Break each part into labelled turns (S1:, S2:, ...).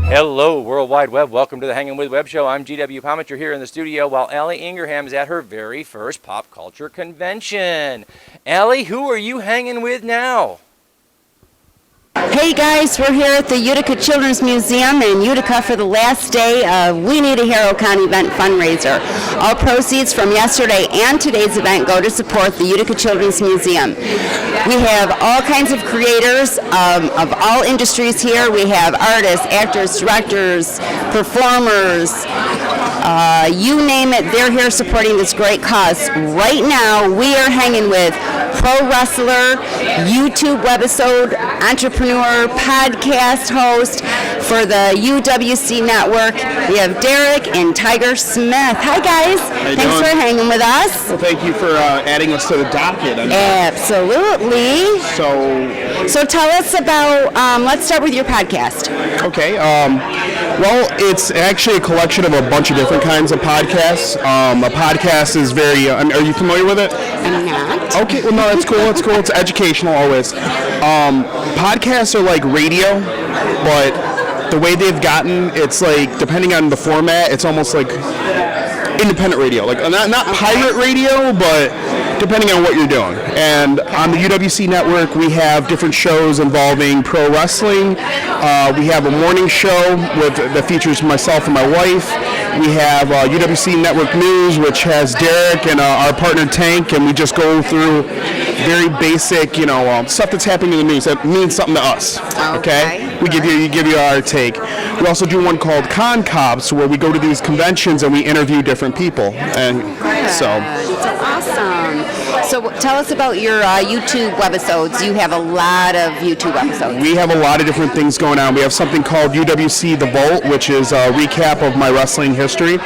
S1: Hello, World Wide Web. Welcome to the Hangin With Web Show. I'm GW Pomichter here in the studio while Allie Ingerham is at her very first pop culture convention. Allie, who are you hanging with now?
S2: Hey guys, we're here at the Utica Children's Museum in Utica for the last day of We Need a Hero Con event fundraiser. All proceeds from yesterday and today's event go to support the Utica Children's Museum. We have all kinds of creators of all industries here. We have artists, actors, directors, performers, you name it, they're here supporting this great cause. Right now, we are hanging with pro wrestler, YouTube webisode, entrepreneur, podcast host for the UWC network. We have Derrick and Tyger Smith. Hi guys, thanks for hanging with us.
S3: Well, thank you for adding us to the docket.
S2: Absolutely. So tell us about, let's start with your podcast.
S3: Okay, well, it's actually a collection of a bunch of different kinds of podcasts. A podcast is very, are you familiar with it?
S2: I'm not.
S3: Okay, well, no, that's cool. It's educational always. Podcasts are like radio, but the way they've gotten, it's like, depending on the format, it's almost like independent radio. Like, not pirate radio, but depending on what you're doing. And on the UWC network, we have different shows involving pro wrestling. We have a morning show that features myself and my wife. We have UWC Network News, which has Derrick and our partner Tank, and we just go through very basic, stuff that's happening in the news that means something to us. Okay? We give you our take. We also do one called Con Cops, where we go to these conventions and we interview different people. And so.
S2: Awesome. So tell us about your YouTube webisodes. You have a lot of YouTube webisodes.
S3: We have a lot of different things going on. We have something called UWC The Vault, which is a recap of my wrestling history.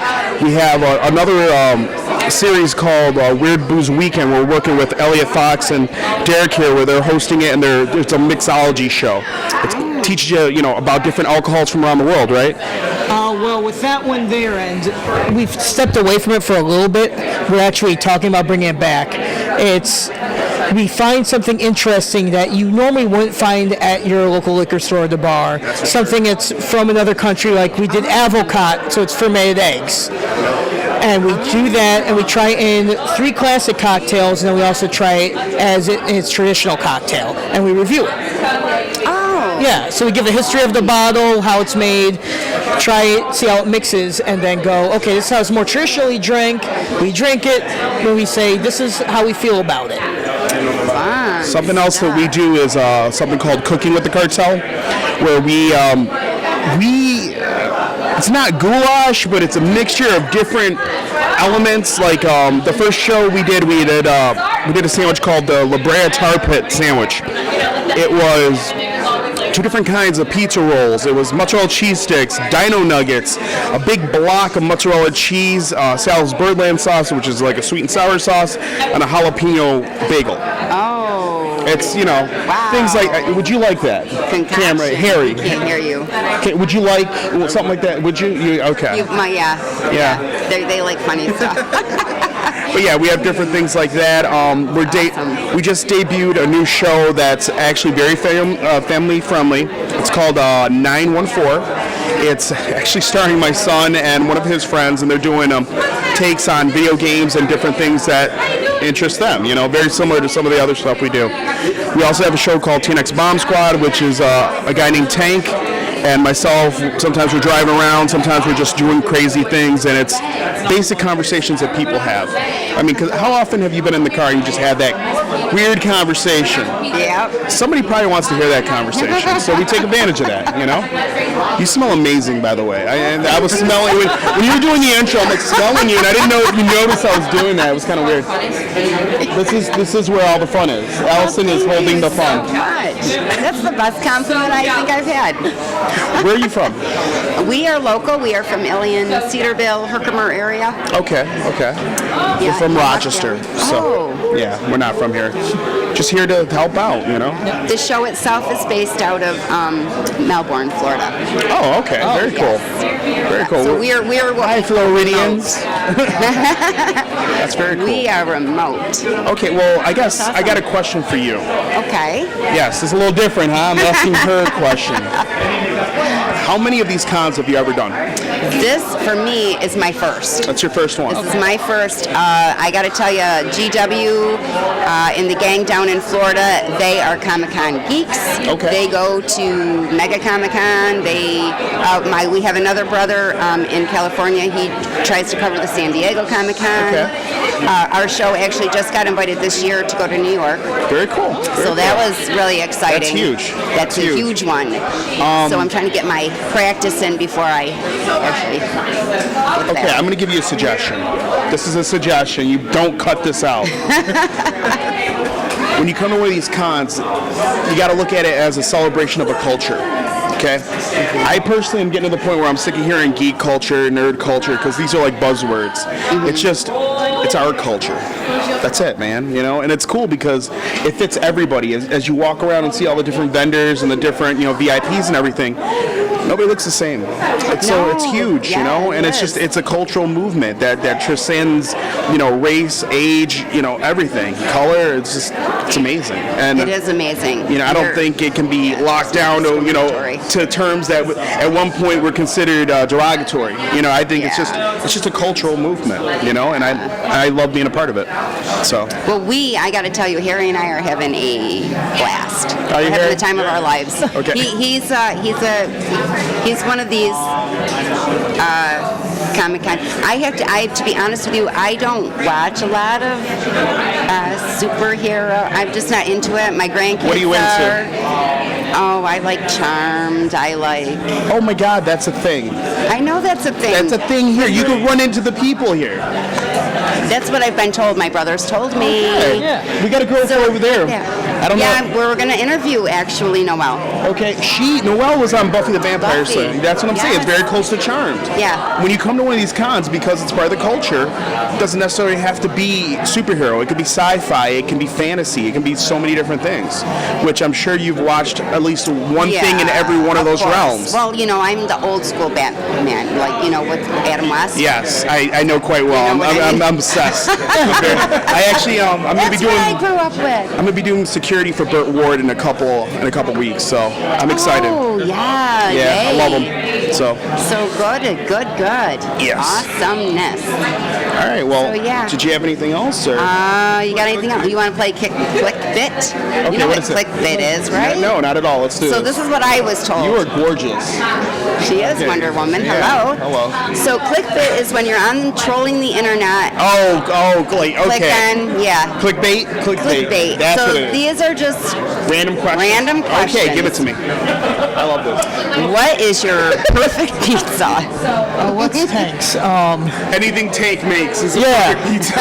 S3: We have another series called Weird Booze Weekend. We're working with Elliot Fox and Derrick here, where they're hosting it, and it's a mixology show. It teaches you, about different alcohols from around the world, right?
S4: Well, with that one there, and we've stepped away from it for a little bit. We're actually talking about bringing it back. We find something interesting that you normally wouldn't find at your local liquor store or the bar. Something that's from another country, like we did avocado, so it's fermented eggs. And we do that, and we try in 3 classic cocktails, and then we also try it as in its traditional cocktail, and we review it. Yeah, so we give a history of the bottle, how it's made, try it, see how it mixes, and then go, okay, this is how it's more traditionally drank. We drink it, then we say, this is how we feel about it.
S2: Fun.
S3: Something else that we do is something called Cooking with the Cartel, where it's not goulash, but it's a mixture of different elements. Like the first show we did a sandwich called the La Brea Tar Pit sandwich. It was 2 different kinds of pizza rolls. It was mozzarella cheese sticks, dino nuggets, a big block of mozzarella cheese, Sal's Birdland sauce, which is like a sweet and sour sauce, and a jalapeno bagel.
S2: Oh.
S3: It's,
S2: wow.
S3: Things like, would you like that? Camera, Harry.
S2: Can't hear you.
S3: Okay, would you like something like that? Would you? Okay.
S2: Yeah. They like funny stuff.
S3: But yeah, we have different things like that. We just debuted a new show that's actually very family friendly. It's called 914. It's actually starring my son and one of his friends, and they're doing takes on video games and different things that interest them. Very similar to some of the other stuff we do. We also have a show called TNX Bomb Squad, which is a guy named Tank and myself. Sometimes we're driving around, sometimes we're just doing crazy things, and it's basic conversations that people have. I mean, because how often have you been in the car and you just had that weird conversation?
S2: Yeah.
S3: Somebody probably wants to hear that conversation, so we take advantage of that, You smell amazing, by the way. I was smelling when you were doing the intro. I'm like smelling you, and I didn't know if you noticed I was doing that. It was kind of weird. This is where all the fun is. Allison is holding the fun.
S2: So much. That's the best compliment I think I've had.
S3: Where are you from?
S2: We are local. We are from Ilion, Cedarville, Herkimer area.
S3: Okay. We're from Rochester, so yeah, we're not from here. Just here to help out, you know.
S2: The show itself is based out of Melbourne, Florida.
S3: Oh, okay. Very cool. Very cool.
S2: So we're
S3: Hi, Floridians. That's very cool.
S2: We are remote.
S3: Okay, well, I guess I got a question for you.
S2: Okay.
S3: Yes, it's a little different, huh? I'm asking her a question. How many of these cons have you ever done?
S2: This, for me, is my first.
S3: That's your first one?
S2: This is my first. I got to tell you, GW and the gang down in Florida, they are Comic-Con geeks.
S3: Okay.
S2: They go to Mega Comic-Con. We have another brother in California. He tries to cover the San Diego Comic-Con.
S3: Okay.
S2: Our show actually just got invited this year to go to New York.
S3: Very cool.
S2: So that was really exciting.
S3: That's huge.
S2: That's a huge one. So I'm trying to get my practice in before I actually get
S3: Okay,
S2: there.
S3: I'm going to give you a suggestion. This is a suggestion. You don't cut this out. When you come to one of these cons, you got to look at it as a celebration of a culture. Okay? I personally am getting to the point where I'm sick of hearing geek culture, nerd culture, because these are like buzzwords. It's our culture. That's it, man. You know, and it's cool because it fits everybody. As you walk around and see all the different vendors and the different, VIPs and everything, nobody looks the same. So it's huge, you know, and it's a cultural movement that transcends, race, age, everything, color. It's amazing. And
S2: It is amazing.
S3: I don't think it can be locked down to terms that at one point were considered derogatory. I think it's just a cultural movement, and I love being a part of it. So.
S2: Well, I got to tell you, Harry and I are having a blast.
S3: Are you,
S2: We're having
S3: Harry?
S2: the time of our lives.
S3: Okay.
S2: He's one of these Comic-Con. I have to be honest with you, I don't watch a lot of superhero. I'm just not into it. My grandkids
S3: What are you into?
S2: Oh, I like Charmed.
S3: Oh my God, that's a thing.
S2: I know that's a thing.
S3: That's a thing here. You can run into the people here.
S2: That's what I've been told. My brothers told me.
S3: Yeah. We got a girl over there.
S2: Yeah.
S3: I don't know.
S2: Yeah, we're going to interview, actually, Noelle.
S3: Okay, Noelle was on Buffy the Vampire
S2: Buffy.
S3: Slayer. That's what I'm saying. It's
S2: Yes.
S3: very close to Charmed.
S2: Yeah.
S3: When you come to one of these cons, because it's part of the culture, it doesn't necessarily have to be superhero. It could be sci-fi. It can be fantasy. It can be so many different things, which I'm sure you've watched at least one thing in every one of those
S2: course.
S3: realms.
S2: Well, I'm the old school Batman, with Adam West.
S3: Yes, I know quite well.
S2: You know what I mean?
S3: I'm obsessed. I actually, I'm going to be
S2: That's what I
S3: doing.
S2: grew up with.
S3: I'm going to be doing security for Burt Ward in a couple weeks, so I'm excited.
S2: Oh, yeah.
S3: Yeah, I
S2: yay.
S3: love him. So
S2: good.
S3: Yes.
S2: Awesomeness.
S3: all right. Well,
S2: So, yeah.
S3: did you have anything else, or?
S2: You got anything else? You want to play Clickbit?
S3: Okay,
S2: You know
S3: what
S2: what
S3: is it?
S2: Clickbit is, right?
S3: No, not at all. Let's do
S2: So this is what I was told.
S3: You are gorgeous.
S2: She is
S3: Okay.
S2: Wonder Woman.
S3: Yeah.
S2: Hello.
S3: Hello.
S2: So Clickbit is when you're on trolling the internet.
S3: Oh, okay.
S2: Click on,
S3: Clickbait.
S2: clickbait.
S3: That's
S2: So
S3: what it is.
S2: these are just
S3: Random questions.
S2: random
S3: Okay,
S2: questions.
S3: give it to me. I love this.
S2: What is your perfect pizza?
S4: What's Tanks?
S3: Anything Tank makes is a
S4: Yeah.
S3: perfect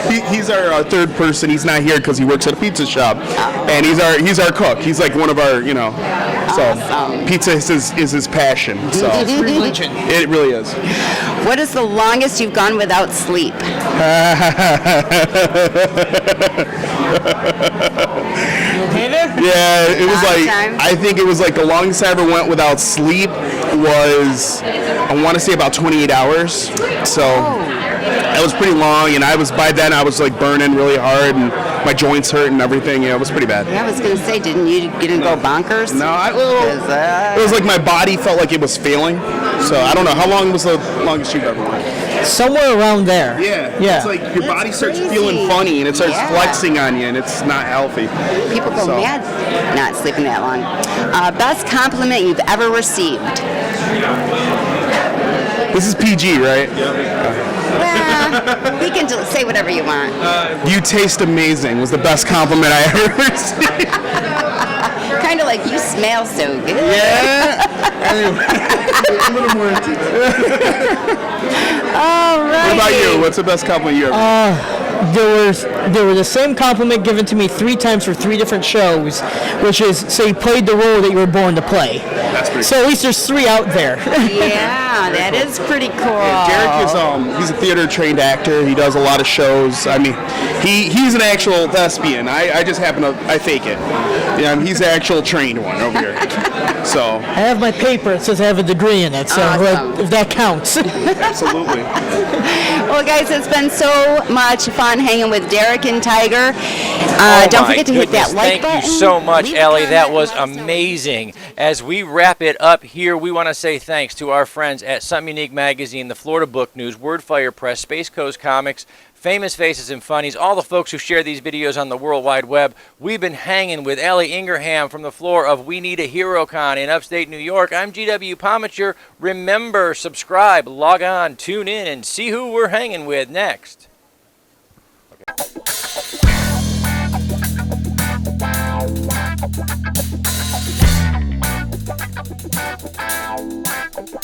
S3: pizza. He's our third person. He's not here because he works at a pizza shop, and he's our cook. He's like one of our, So
S2: Awesome.
S3: pizza is his passion. So
S4: It's religion.
S3: it really is.
S2: What is the longest you've gone without sleep?
S4: Okay there?
S3: Yeah, it was
S2: Long
S3: like
S2: time.
S3: I think it was like the longest I ever went without sleep was I want to say about 28 hours. So that was pretty long, and by then I was like burning really hard, and my joints hurt and everything. Yeah, it was pretty bad.
S2: Yeah, I was going to say, didn't you go bonkers?
S3: No,
S2: Because,
S3: it was like my body felt like it was failing. So I don't know. How long was the longest you've ever went?
S4: Somewhere around there.
S3: Yeah. It's like your body starts
S2: crazy.
S3: feeling funny, and it starts
S2: Yeah.
S3: flexing on you, and it's not healthy.
S2: People go
S3: So-
S2: mad not sleeping that long. Best compliment you've ever received?
S3: This is PG, right?
S2: Well, you can say whatever you want.
S3: You taste amazing was the best compliment I ever received.
S2: Kind kind of like, you smell so good.
S3: Yeah. Anyway, a little more into
S2: All right.
S3: What about you? What's the best compliment you ever?
S4: There were the same compliment given to me 3 times for 3 different shows, which is, so you played the role that you were born to play.
S3: That's pretty
S4: So at least there's 3 out there.
S2: Yeah, that is pretty cool.
S3: Derrick is he's a theater trained actor. He does a lot of shows. I mean, he's an actual thespian. I just happen to fake it. Yeah, he's the actual trained one over here. So
S4: I have my paper. It says I have a degree in it, so
S2: Awesome.
S4: if that counts.
S3: absolutely.
S2: Well, guys, it's been so much fun hanging with Derrick and Tyger. Don't forget to hit that like button.
S1: Thank you so much,
S2: Leave a
S1: Ellie. That
S2: comment,
S1: was
S2: let us know.
S1: amazing. As we wrap it up here, we want to say thanks to our friends at Something Unique Magazine, the Florida Book News, Wordfire Press, Space Coast Comics, Famous Faces and Funnies, all the folks who share these videos on the World Wide Web. We've been hanging with Ellie Ingerham from the floor of We Need a Hero Con in upstate New York. I'm GW Pomichter. Remember, subscribe, log on, tune in, and see who we're hanging with next. Okay.